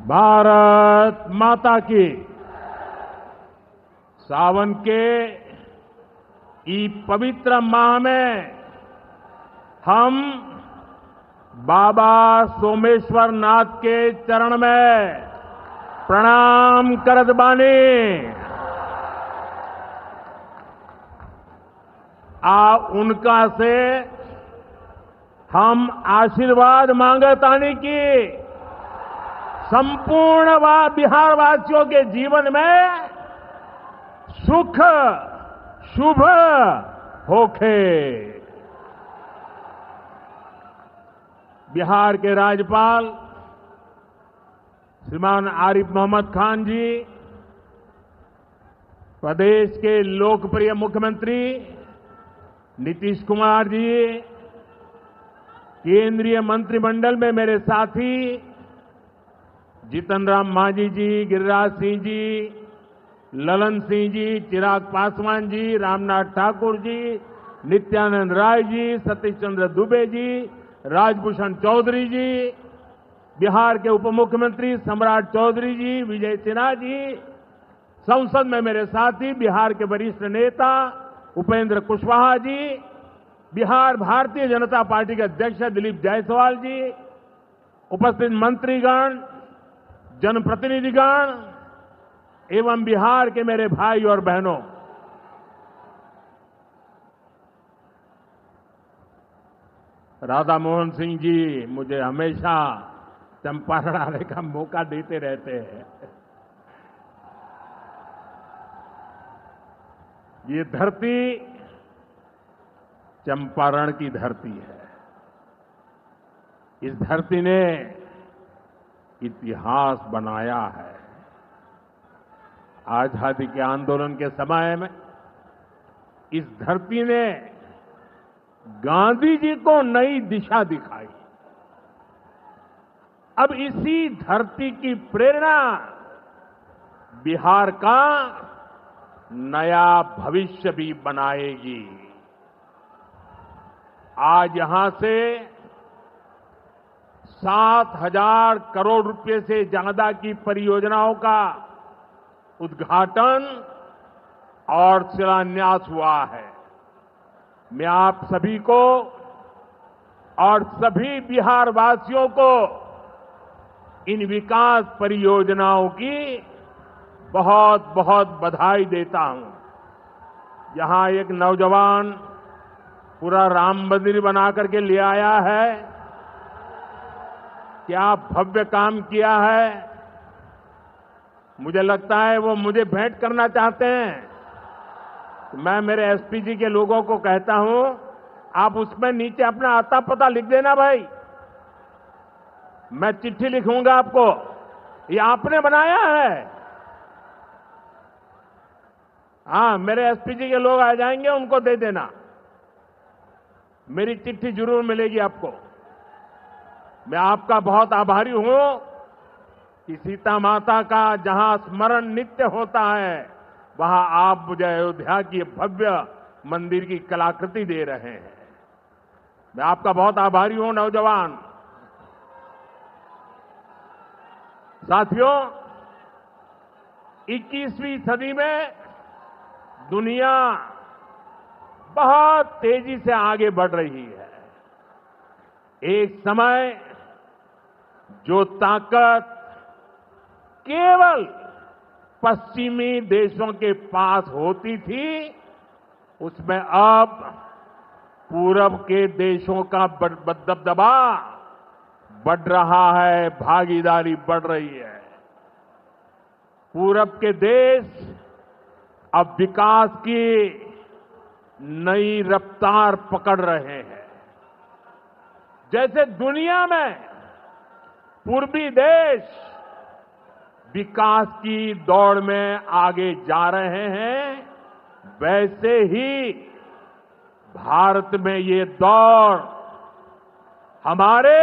भारत माता की। सावन के पवित्र माह में हम बाबा सोमेश्वर नाथ के चरण में प्रणाम करत बानी। उनका से हम आशीर्वाद मांगतानी की संपूर्ण बिहार वासियों के जीवन में सुख शुभ होखे। बिहार के राज्यपाल श्रीमान आरिफ मोहम्मद खान जी, प्रदेश के लोकप्रिय मुख्यमंत्री नीतीश कुमार जी, केंद्रीय मंत्रिमंडल में मेरे साथी जीतन राम मांझी जी, गिरिराज सिंह जी, ललन सिंह जी, चिराग पासवान जी, रामनाथ ठाकुर जी, नित्यानंद राय जी, सतीश चंद्र दुबे जी, राजभूषण चौधरी जी, बिहार के उप मुख्यमंत्री सम्राट चौधरी जी, विजय सिन्हा जी, संसद में मेरे साथी बिहार के वरिष्ठ नेता उपेंद्र कुशवाहा जी, बिहार भारतीय जनता पार्टी के अध्यक्ष दिलीप जायसवाल जी, उपस्थित मंत्रीगण, जनप्रतिनिधिगण एवं बिहार के मेरे भाई और बहनों, राधा मोहन सिंह जी मुझे हमेशा चंपारण आने का मौका देते रहते हैं। ये धरती चंपारण की धरती है। इस धरती ने इतिहास बनाया है। आजादी के आंदोलन के समय में इस धरती ने गांधी जी को नई दिशा दिखाई। अब इसी धरती की प्रेरणा बिहार का नया भविष्य भी बनाएगी। आज यहां से 7,000 करोड़ रुपए से ज्यादा की परियोजनाओं का उद्घाटन और शिलान्यास हुआ है। मैं आप सभी को और सभी बिहार वासियों को इन विकास परियोजनाओं की बहुत बहुत बधाई देता हूं। यहां एक नौजवान पूरा राम मंदिर बना करके ले आया है। क्या भव्य काम किया है। मुझे लगता है वो मुझे भेंट करना चाहते हैं। तो मैं मेरे एसपी जी के लोगों को कहता हूं, आप उसमें नीचे अपना आता पता लिख देना भाई। मैं चिट्ठी लिखूंगा आपको, ये आपने बनाया है। हाँ, मेरे एसपी जी के लोग आ जाएंगे, उनको दे देना। मेरी चिट्ठी जरूर मिलेगी आपको। मैं आपका बहुत आभारी हूं कि सीता माता का जहां स्मरण नित्य होता है, वहां आप मुझे अयोध्या की भव्य मंदिर की कलाकृति दे रहे हैं। मैं आपका बहुत आभारी हूं नौजवान साथियों। 21वीं सदी में दुनिया बहुत तेजी से आगे बढ़ रही है। एक समय जो ताकत केवल पश्चिमी देशों के पास होती थी, उसमें अब पूरब के देशों का दबदबा बढ़ रहा है, भागीदारी बढ़ रही है। पूरब के देश अब विकास की नई रफ्तार पकड़ रहे हैं। जैसे दुनिया में पूर्वी देश विकास की दौड़ में आगे जा रहे हैं, वैसे ही भारत में ये दौड़ हमारे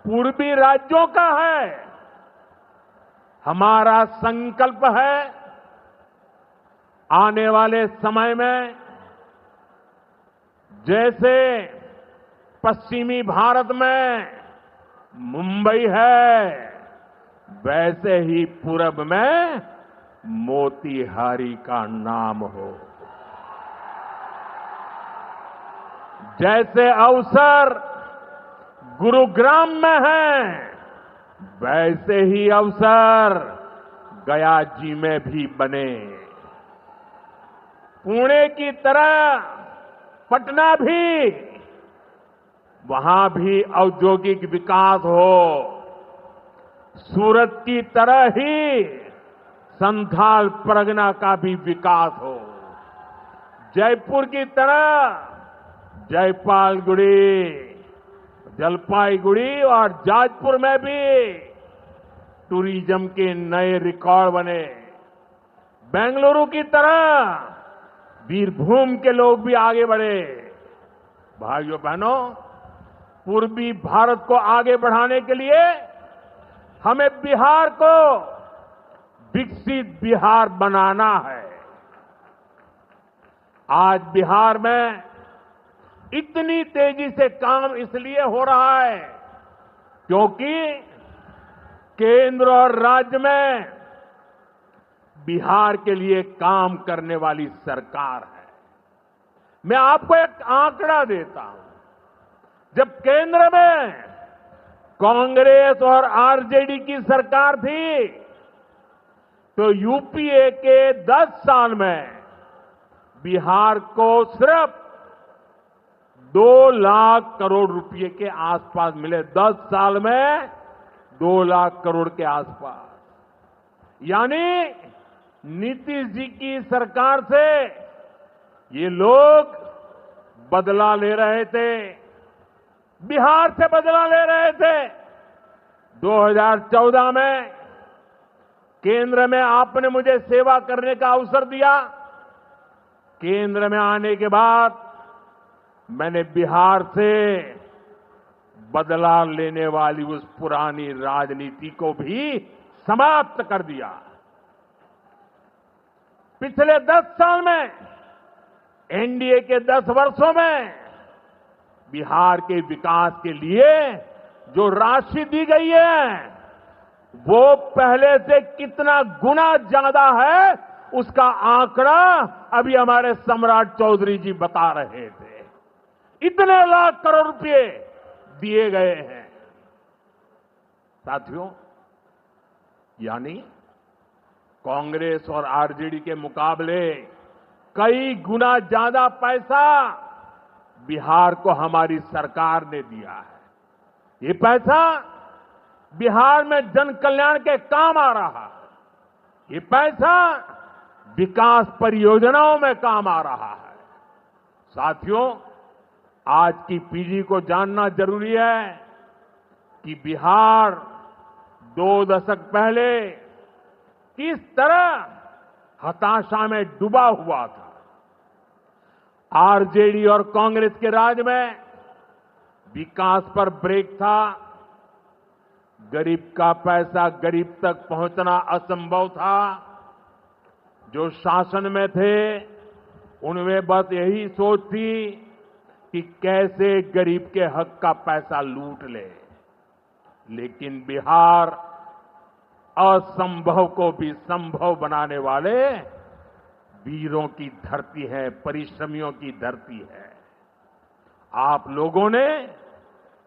पूर्वी राज्यों का है। हमारा संकल्प है आने वाले समय में जैसे पश्चिमी भारत में मुंबई है, वैसे ही पूरब में मोतीहारी का नाम हो। जैसे अवसर गुरुग्राम में है, वैसे ही अवसर गया जी में भी बने। पुणे की तरह पटना भी, वहां भी औद्योगिक विकास हो। सूरत की तरह ही संथाल परगना का भी विकास हो। जयपुर की तरह जयपालगुड़ी, जलपाईगुड़ी और जाजपुर में भी टूरिज्म के नए रिकॉर्ड बने। बेंगलुरु की तरह बीरभूम के लोग भी आगे बढ़े। भाइयों बहनों, पूर्वी भारत को आगे बढ़ाने के लिए हमें बिहार को विकसित बिहार बनाना है। आज बिहार में इतनी तेजी से काम इसलिए हो रहा है क्योंकि केंद्र और राज्य में बिहार के लिए काम करने वाली सरकार है। मैं आपको एक आंकड़ा देता हूं। जब केंद्र में कांग्रेस और आरजेडी की सरकार थी तो यूपीए के 10 साल में बिहार को सिर्फ 2 लाख करोड़ रुपए के आसपास मिले। 10 साल में 2 लाख करोड़ के आसपास। यानी नीतीश जी की सरकार से ये लोग बदला ले रहे थे, बिहार से बदला ले रहे थे। 2014 में केंद्र में आपने मुझे सेवा करने का अवसर दिया। केंद्र में आने के बाद मैंने बिहार से बदला लेने वाली उस पुरानी राजनीति को भी समाप्त कर दिया। पिछले 10 साल में, एनडीए के 10 वर्षों में बिहार के विकास के लिए जो राशि दी गई है वो पहले से कितना गुना ज्यादा है, उसका आंकड़ा अभी हमारे सम्राट चौधरी जी बता रहे थे। इतने लाख करोड़ रुपए दिए गए हैं साथियों। यानी कांग्रेस और आरजेडी के मुकाबले कई गुना ज्यादा पैसा बिहार को हमारी सरकार ने दिया है। ये पैसा बिहार में जन कल्याण के काम आ रहा है। ये पैसा विकास परियोजनाओं में काम आ रहा है। साथियों, आज की पीढ़ी को जानना जरूरी है कि बिहार 2 दशक पहले किस तरह हताशा में डूबा हुआ था। आरजेडी और कांग्रेस के राज में विकास पर ब्रेक था। गरीब का पैसा गरीब तक पहुंचना असंभव था। जो शासन में थे उनमें बस यही सोच थी कि कैसे गरीब के हक का पैसा लूट ले। लेकिन बिहार असंभव को भी संभव बनाने वाले वीरों की धरती है, परिश्रमियों की धरती है। आप लोगों ने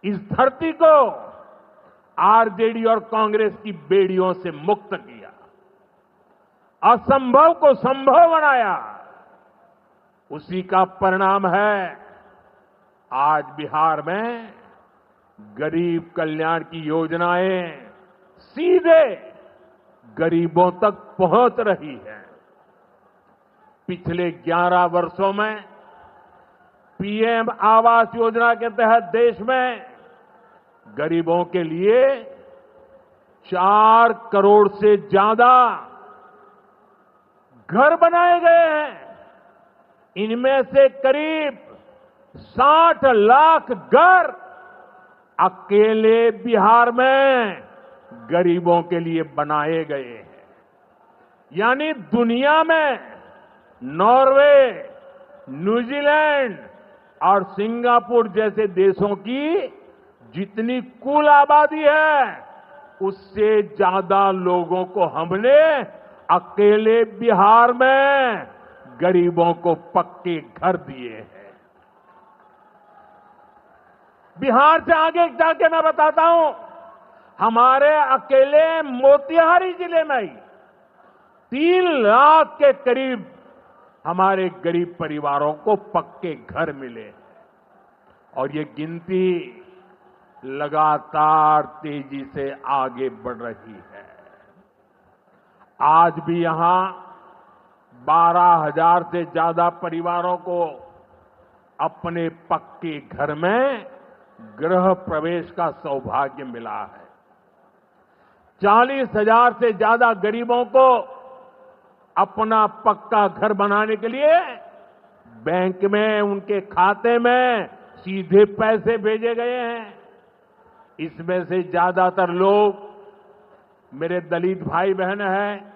इस धरती को आरजेडी और कांग्रेस की बेड़ियों से मुक्त किया, असंभव को संभव बनाया। उसी का परिणाम है आज बिहार में गरीब कल्याण की योजनाएं सीधे गरीबों तक पहुंच रही है। पिछले 11 वर्षों में पीएम आवास योजना के तहत देश में गरीबों के लिए 4 करोड़ से ज्यादा घर बनाए गए हैं। इनमें से करीब 60 लाख घर अकेले बिहार में गरीबों के लिए बनाए गए हैं। यानी दुनिया में नॉर्वे, न्यूजीलैंड और सिंगापुर जैसे देशों की जितनी कुल आबादी है उससे ज्यादा लोगों को हमने अकेले बिहार में गरीबों को पक्के घर दिए हैं। बिहार से आगे जाके मैं बताता हूं, हमारे अकेले मोतिहारी जिले में ही 3 लाख के करीब हमारे गरीब परिवारों को पक्के घर मिले और ये गिनती लगातार तेजी से आगे बढ़ रही है। आज भी यहां 12,000 से ज्यादा परिवारों को अपने पक्के घर में गृह प्रवेश का सौभाग्य मिला है। 40,000 से ज्यादा गरीबों को अपना पक्का घर बनाने के लिए बैंक में उनके खाते में सीधे पैसे भेजे गए हैं। इसमें से ज्यादातर लोग मेरे दलित भाई बहन हैं,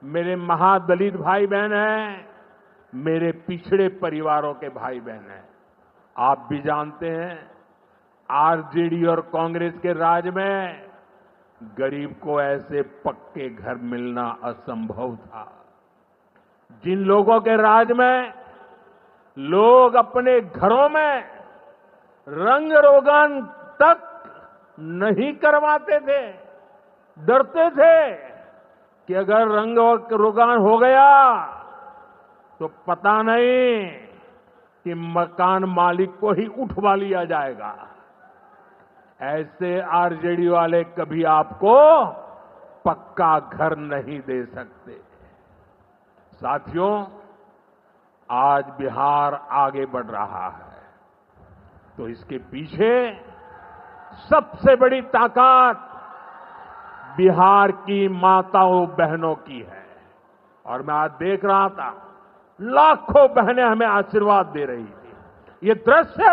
मेरे महादलित भाई बहन हैं, मेरे पिछड़े परिवारों के भाई बहन हैं। आप भी जानते हैं, आरजेडी और कांग्रेस के राज में गरीब को ऐसे पक्के घर मिलना असंभव था। जिन लोगों के राज में लोग अपने घरों में रंग रोगन तक नहीं करवाते थे, डरते थे कि अगर रंग रोगन हो गया तो पता नहीं कि मकान मालिक को ही उठवा लिया जाएगा। ऐसे आरजेडी वाले कभी आपको पक्का घर नहीं दे सकते। साथियों, आज बिहार आगे बढ़ रहा है तो इसके पीछे सबसे बड़ी ताकत बिहार की माताओं बहनों की है। और मैं आज देख रहा था, लाखों बहनें हमें आशीर्वाद दे रही थी। ये दृश्य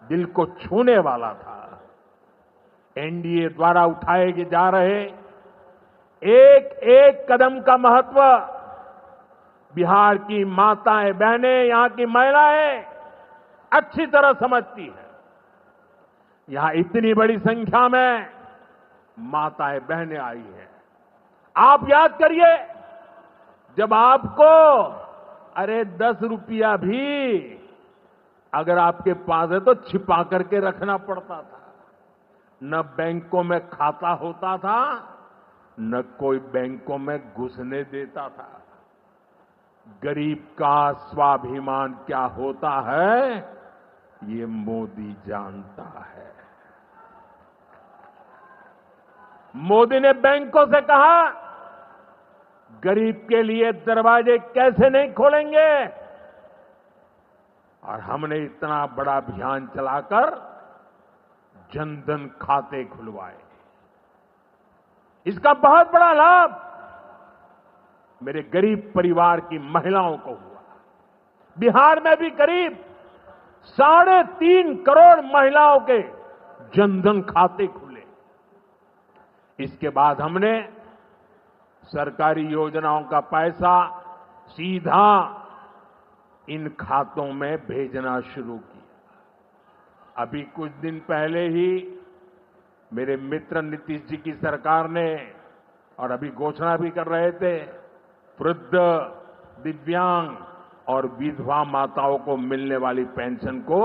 दिल को छूने वाला था। एनडीए द्वारा उठाए जा रहे एक एक कदम का महत्व बिहार की माताएं बहनें, यहां की महिलाएं अच्छी तरह समझती है। यहां इतनी बड़ी संख्या में माताएं बहनें आई हैं। आप याद करिए, जब आपको 10 रुपया भी अगर आपके पास है तो छिपा करके रखना पड़ता था। न बैंकों में खाता होता था, न कोई बैंकों में घुसने देता था। गरीब का स्वाभिमान क्या होता है, ये मोदी जानता है। मोदी ने बैंकों से कहा, गरीब के लिए दरवाजे कैसे नहीं खोलेंगे, और हमने इतना बड़ा अभियान चलाकर जनधन खाते खुलवाए। इसका बहुत बड़ा लाभ मेरे गरीब परिवार की महिलाओं को हुआ। बिहार में भी करीब 3.5 करोड़ महिलाओं के जनधन खाते खुले। इसके बाद हमने सरकारी योजनाओं का पैसा सीधा इन खातों में भेजना शुरू किया। अभी कुछ दिन पहले ही मेरे मित्र नीतीश जी की सरकार ने, और अभी घोषणा भी कर रहे थे, वृद्ध, दिव्यांग और विधवा माताओं को मिलने वाली पेंशन को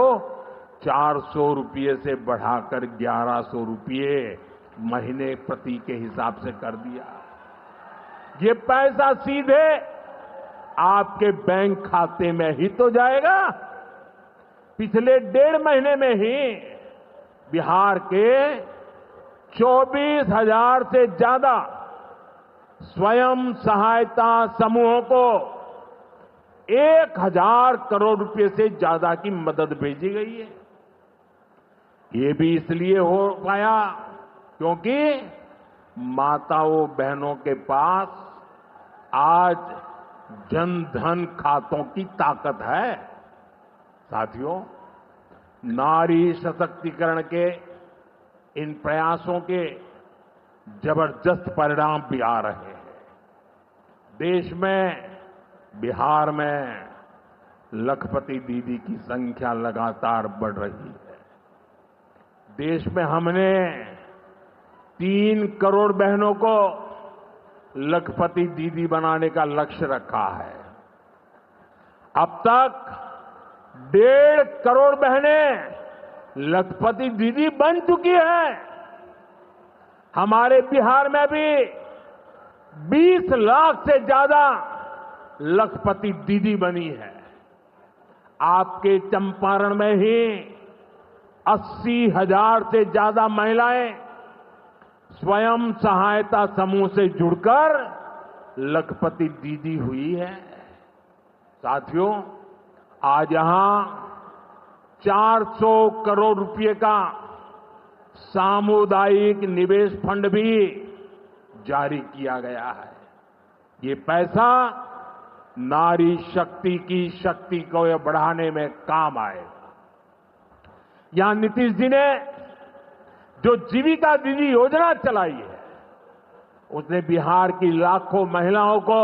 400 रुपये से बढ़ाकर 1100 रुपये महीने प्रति के हिसाब से कर दिया। ये पैसा सीधे आपके बैंक खाते में ही तो जाएगा। पिछले 1.5 महीने में ही बिहार के 24,000 से ज्यादा स्वयं सहायता समूहों को 1,000 करोड़ रुपए से ज्यादा की मदद भेजी गई है। ये भी इसलिए हो पाया क्योंकि माताओं बहनों के पास आज जनधन खातों की ताकत है। साथियों, नारी सशक्तिकरण के इन प्रयासों के जबरदस्त परिणाम भी आ रहे हैं। देश में, बिहार में लखपति दीदी की संख्या लगातार बढ़ रही है। देश में हमने 3 करोड़ बहनों को लखपति दीदी बनाने का लक्ष्य रखा है। अब तक 1.5 करोड़ बहनें लखपति दीदी बन चुकी हैं। हमारे बिहार में भी 20 लाख से ज्यादा लखपति दीदी बनी है। आपके चंपारण में ही 80,000 से ज्यादा महिलाएं स्वयं सहायता समूह से जुड़कर लखपति दीदी हुई है। साथियों, आज यहां 400 करोड़ रुपए का सामुदायिक निवेश फंड भी जारी किया गया है। ये पैसा नारी शक्ति की शक्ति को बढ़ाने में काम आएगा। यहां नीतीश जी ने जो जीविका दीदी योजना चलाई है, उसने बिहार की लाखों महिलाओं को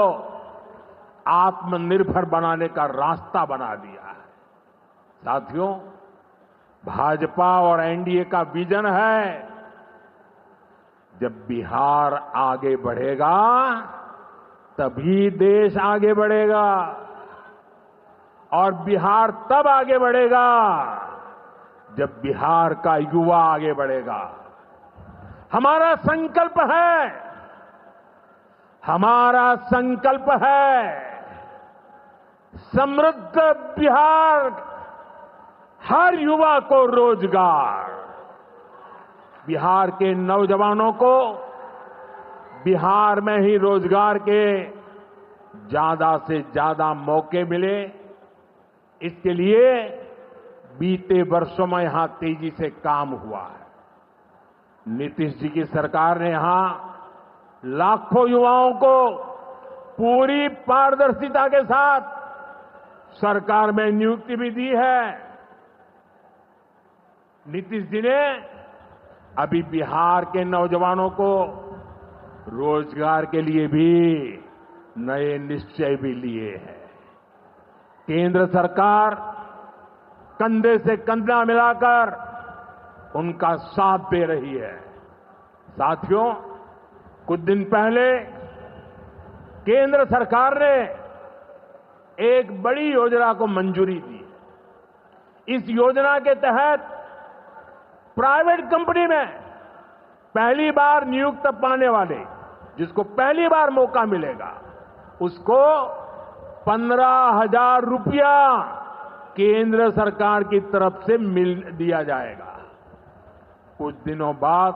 आत्मनिर्भर बनाने का रास्ता बना दिया है। साथियों, भाजपा और एनडीए का विजन है, जब बिहार आगे बढ़ेगा तभी देश आगे बढ़ेगा, और बिहार तब आगे बढ़ेगा जब बिहार का युवा आगे बढ़ेगा। हमारा संकल्प है समृद्ध बिहार, हर युवा को रोजगार। बिहार के नौजवानों को बिहार में ही रोजगार के ज्यादा से ज्यादा मौके मिले, इसके लिए बीते वर्षों में यहां तेजी से काम हुआ है। नीतीश जी की सरकार ने यहां लाखों युवाओं को पूरी पारदर्शिता के साथ सरकार में नियुक्ति भी दी है। नीतीश जी ने अभी बिहार के नौजवानों को रोजगार के लिए भी नए निश्चय भी लिए हैं। केंद्र सरकार कंधे से कंधा मिलाकर उनका साथ दे रही है। साथियों, कुछ दिन पहले केंद्र सरकार ने एक बड़ी योजना को मंजूरी दी। इस योजना के तहत प्राइवेट कंपनी में पहली बार नियुक्त पाने वाले, जिसको पहली बार मौका मिलेगा, उसको 15,000 रुपया केंद्र सरकार की तरफ से दिया जाएगा। कुछ दिनों बाद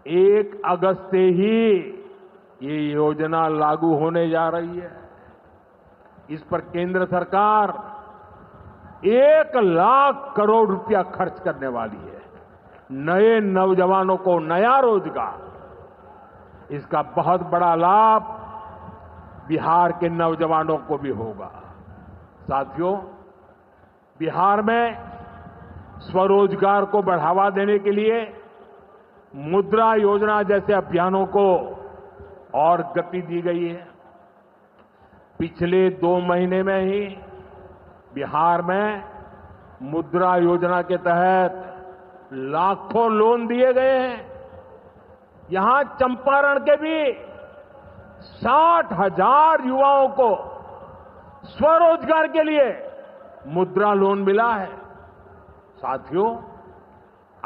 1 अगस्त से ही ये योजना लागू होने जा रही है। इस पर केंद्र सरकार 1 लाख करोड़ रुपया खर्च करने वाली है। नए नौजवानों को नया रोजगार, इसका बहुत बड़ा लाभ बिहार के नौजवानों को भी होगा। साथियों, बिहार में स्वरोजगार को बढ़ावा देने के लिए मुद्रा योजना जैसे अभियानों को और गति दी गई है। पिछले 2 महीने में ही बिहार में मुद्रा योजना के तहत लाखों लोन दिए गए हैं। यहां चंपारण के भी 60,000 युवाओं को स्वरोजगार के लिए मुद्रा लोन मिला है। साथियों,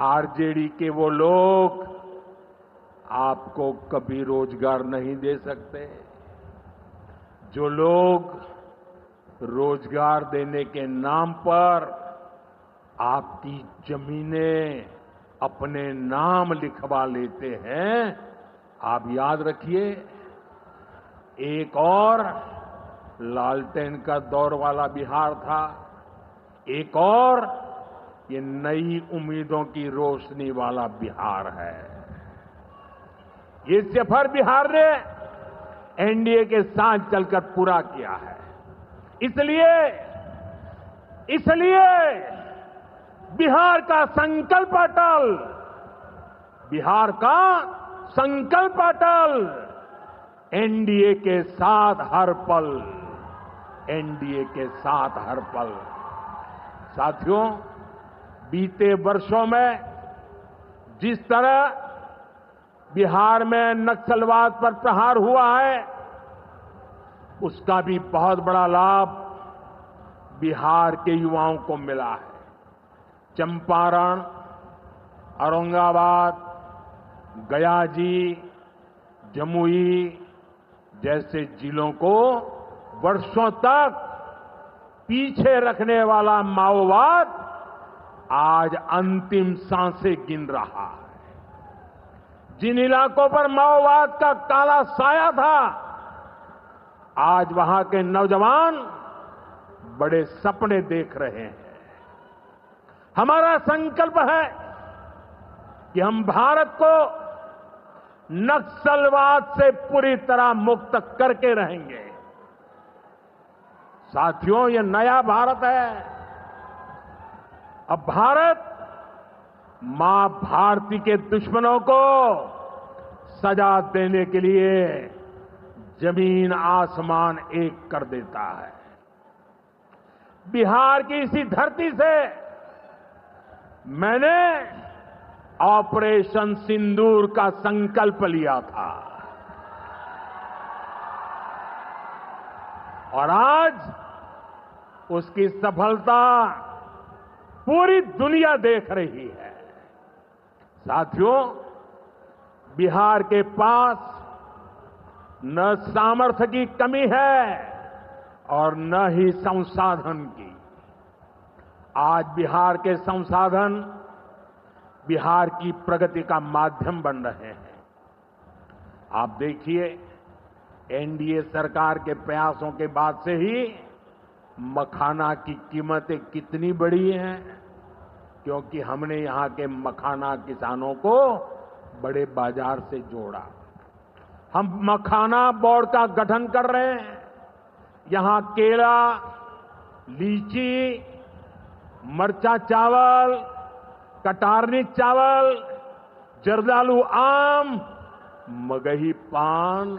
आरजेडी के वो लोग आपको कभी रोजगार नहीं दे सकते। जो लोग रोजगार देने के नाम पर आपकी जमीनें अपने नाम लिखवा लेते हैं, आप याद रखिए, एक और लालटेन का दौर वाला बिहार था, एक और ये नई उम्मीदों की रोशनी वाला बिहार है। ये सफर बिहार ने एनडीए के साथ चलकर पूरा किया है। इसलिए बिहार का संकल्प अटल, बिहार का संकल्प अटल, एनडीए के साथ हर पल, एनडीए के साथ हर पल। साथियों, बीते वर्षों में जिस तरह बिहार में नक्सलवाद पर प्रहार हुआ है, उसका भी बहुत बड़ा लाभ बिहार के युवाओं को मिला है। चंपारण, औरंगाबाद, गया जी, जमुई जैसे जिलों को वर्षों तक पीछे रखने वाला माओवाद आज अंतिम सांसें गिन रहा है। जिन इलाकों पर माओवाद का काला साया था, आज वहां के नौजवान बड़े सपने देख रहे हैं। हमारा संकल्प है कि हम भारत को नक्सलवाद से पूरी तरह मुक्त करके रहेंगे। साथियों, ये नया भारत है। अब भारत मां भारती के दुश्मनों को सजा देने के लिए जमीन आसमान एक कर देता है। बिहार की इसी धरती से मैंने ऑपरेशन सिंदूर का संकल्प लिया था और आज उसकी सफलता पूरी दुनिया देख रही है। साथियों, बिहार के पास न सामर्थ्य की कमी है और न ही संसाधन की। आज बिहार के संसाधन बिहार की प्रगति का माध्यम बन रहे हैं। आप देखिए, एनडीए सरकार के प्रयासों के बाद से ही मखाना की कीमतें कितनी बढ़ी हैं, क्योंकि हमने यहां के मखाना किसानों को बड़े बाजार से जोड़ा। हम मखाना बोर्ड का गठन कर रहे हैं। यहां केला, लीची, मरचा चावल, कटारनी चावल, जर्दालू आम, मगही पान,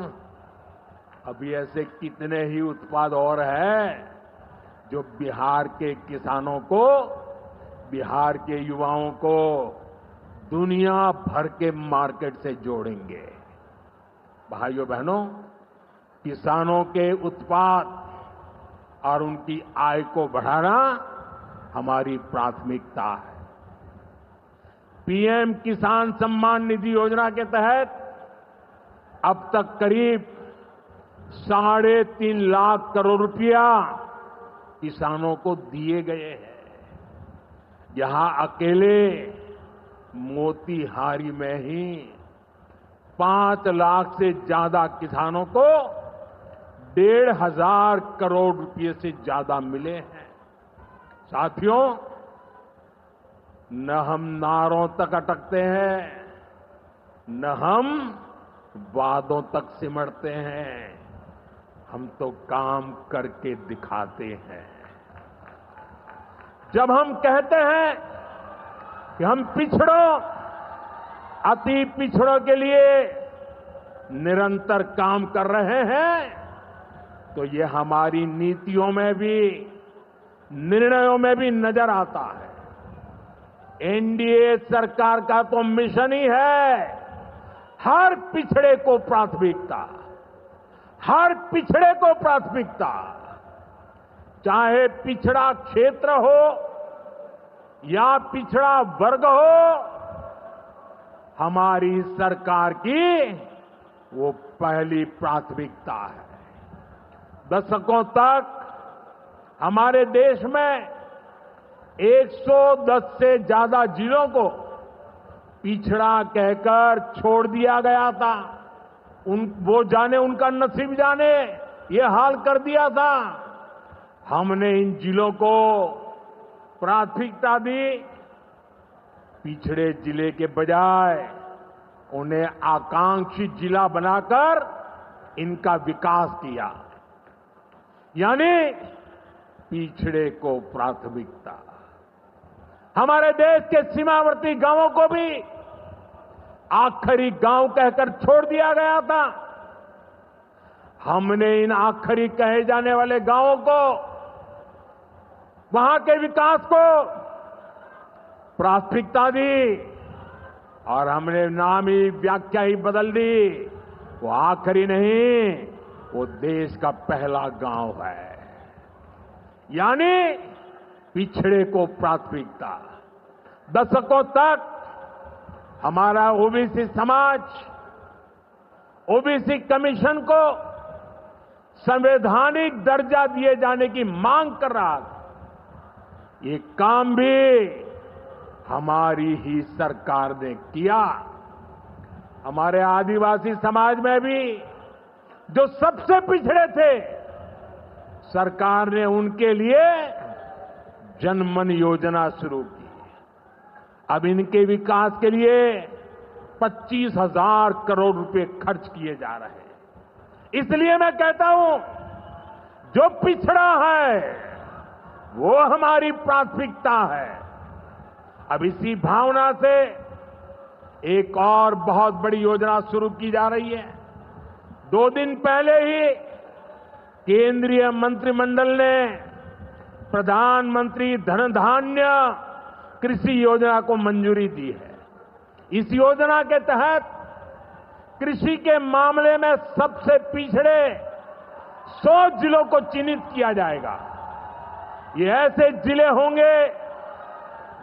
अभी ऐसे कितने ही उत्पाद और हैं जो बिहार के किसानों को, बिहार के युवाओं को दुनिया भर के मार्केट से जोड़ेंगे। भाइयों बहनों, किसानों के उत्पाद और उनकी आय को बढ़ाना हमारी प्राथमिकता है। पीएम किसान सम्मान निधि योजना के तहत अब तक करीब 3.5 लाख करोड़ रुपया किसानों को दिए गए हैं। यहां अकेले मोतीहारी में ही 5 लाख से ज्यादा किसानों को 1,500 करोड़ रुपए से ज्यादा मिले हैं। साथियों, न हम नारों तक अटकते हैं, न हम वादों तक सिमटते हैं, हम तो काम करके दिखाते हैं। जब हम कहते हैं कि हम पिछड़ों, अति पिछड़ों के लिए निरंतर काम कर रहे हैं, तो ये हमारी नीतियों में भी, निर्णयों में भी नजर आता है। एनडीए सरकार का तो मिशन ही है हर पिछड़े को प्राथमिकता, हर पिछड़े को प्राथमिकता, चाहे पिछड़ा क्षेत्र हो या पिछड़ा वर्ग हो, हमारी सरकार की वो पहली प्राथमिकता है। दशकों तक हमारे देश में 110 से ज्यादा जिलों को पिछड़ा कहकर छोड़ दिया गया था। वो जाने, उनका नसीब जाने, ये हाल कर दिया था। हमने इन जिलों को प्राथमिकता दी। पिछड़े जिले के बजाय उन्हें आकांक्षी जिला बनाकर इनका विकास किया, यानी पिछड़े को प्राथमिकता। हमारे देश के सीमावर्ती गांवों को भी आखिरी गांव कहकर छोड़ दिया गया था। हमने इन आखिरी कहे जाने वाले गांवों को, वहां के विकास को प्राथमिकता दी। और हमने नाम ही व्याख्या ही बदल दी। वो आखिरी नहीं, वो देश का पहला गांव है। यानी पिछड़े को प्राथमिकता। दशकों तक हमारा ओबीसी समाज ओबीसी कमीशन को संवैधानिक दर्जा दिए जाने की मांग कर रहा था। ये काम भी हमारी ही सरकार ने किया। हमारे आदिवासी समाज में भी जो सबसे पिछड़े थे, सरकार ने उनके लिए जनमन योजना शुरू की। अब इनके विकास के लिए 25,000 करोड़ रुपए खर्च किए जा रहे हैं। इसलिए मैं कहता हूं, जो पिछड़ा है वो हमारी प्राथमिकता है। अब इसी भावना से एक और बहुत बड़ी योजना शुरू की जा रही है। 2 दिन पहले ही केंद्रीय मंत्रिमंडल ने प्रधानमंत्री धन धान्य कृषि योजना को मंजूरी दी है। इस योजना के तहत कृषि के मामले में सबसे पिछड़े 100 जिलों को चिन्हित किया जाएगा। ये ऐसे जिले होंगे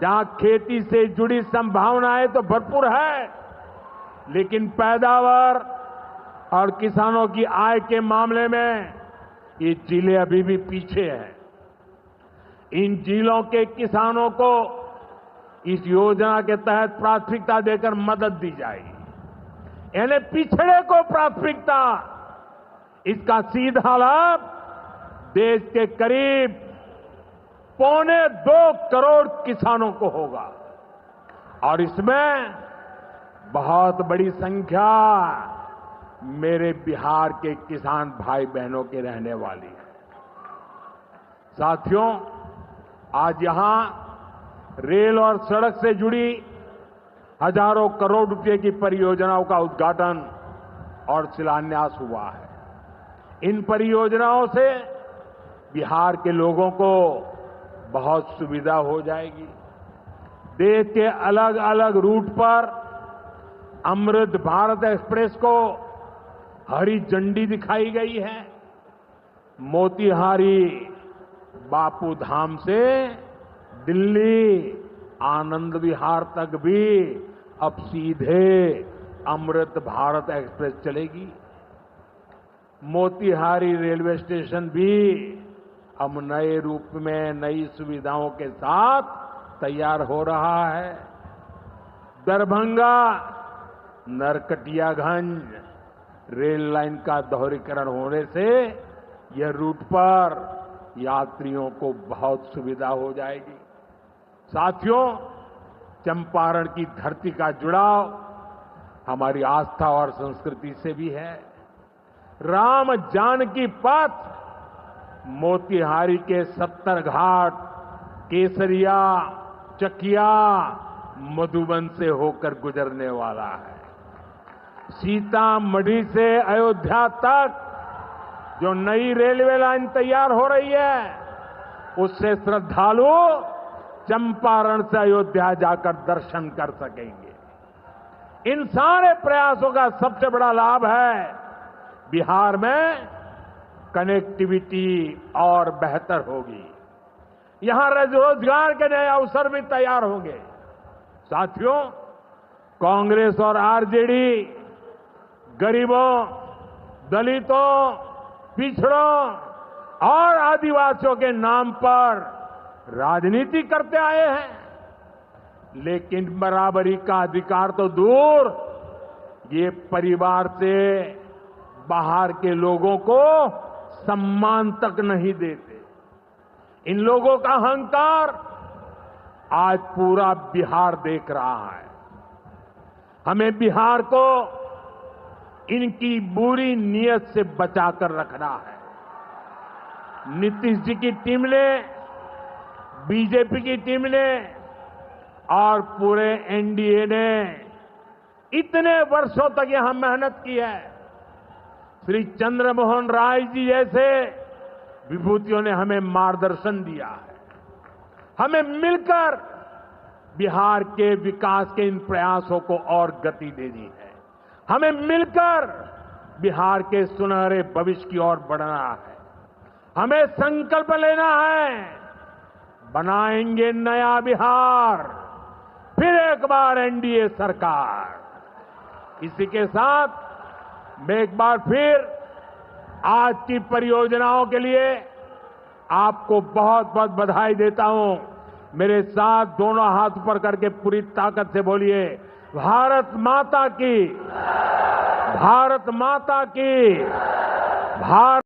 जहां खेती से जुड़ी संभावनाएं तो भरपूर है, लेकिन पैदावार और किसानों की आय के मामले में ये जिले अभी भी पीछे हैं। इन जिलों के किसानों को इस योजना के तहत प्राथमिकता देकर मदद दी जाएगी। यानी पिछड़े को प्राथमिकता। इसका सीधा लाभ देश के करीब 2.25 करोड़ किसानों को होगा और इसमें बहुत बड़ी संख्या मेरे बिहार के किसान भाई बहनों के रहने वाली है। साथियों, आज यहां रेल और सड़क से जुड़ी हजारों करोड़ रुपए की परियोजनाओं का उद्घाटन और शिलान्यास हुआ है। इन परियोजनाओं से बिहार के लोगों को बहुत सुविधा हो जाएगी। देश के अलग अलग रूट पर अमृत भारत एक्सप्रेस को हरी झंडी दिखाई गई है। मोतिहारी बापू धाम से दिल्ली आनंद विहार तक भी अब सीधे अमृत भारत एक्सप्रेस चलेगी। मोतिहारी रेलवे स्टेशन भी अब नए रूप में नई सुविधाओं के साथ तैयार हो रहा है। दरभंगा नरकटियागंज रेल लाइन का दोहरीकरण होने से यह रूट पर यात्रियों को बहुत सुविधा हो जाएगी। साथियों, चंपारण की धरती का जुड़ाव हमारी आस्था और संस्कृति से भी है। राम जानकी पथ मोतिहारी के 70 घाट, केसरिया, चकिया, मधुबन से होकर गुजरने वाला है। सीतामढ़ी से अयोध्या तक जो नई रेलवे लाइन तैयार हो रही है, उससे श्रद्धालु चंपारण से अयोध्या जाकर दर्शन कर सकेंगे। इन सारे प्रयासों का सबसे बड़ा लाभ है बिहार में कनेक्टिविटी और बेहतर होगी। यहां रोजगार के नए अवसर भी तैयार होंगे। साथियों, कांग्रेस और आरजेडी गरीबों, दलितों, पिछड़ों और आदिवासियों के नाम पर राजनीति करते आए हैं, लेकिन बराबरी का अधिकार तो दूर, ये परिवार से बाहर के लोगों को सम्मान तक नहीं देते। इन लोगों का अहंकार आज पूरा बिहार देख रहा है। हमें बिहार को इनकी बुरी नीयत से बचाकर रखना है। नीतीश जी की टीम ने, बीजेपी की टीम ने और पूरे एनडीए ने इतने वर्षों तक यहां मेहनत की है। श्री चंद्रमोहन राय जी जैसे विभूतियों ने हमें मार्गदर्शन दिया है। हमें मिलकर बिहार के विकास के इन प्रयासों को और गति देनी है। हमें मिलकर बिहार के सुनहरे भविष्य की ओर बढ़ना है। हमें संकल्प लेना है, बनाएंगे नया बिहार, फिर एक बार एनडीए सरकार। इसी के साथ मैं एक बार फिर आज की परियोजनाओं के लिए आपको बहुत बहुत बधाई देता हूं। मेरे साथ दोनों हाथ ऊपर करके पूरी ताकत से बोलिए, भारत माता की, भारत माता की, भारत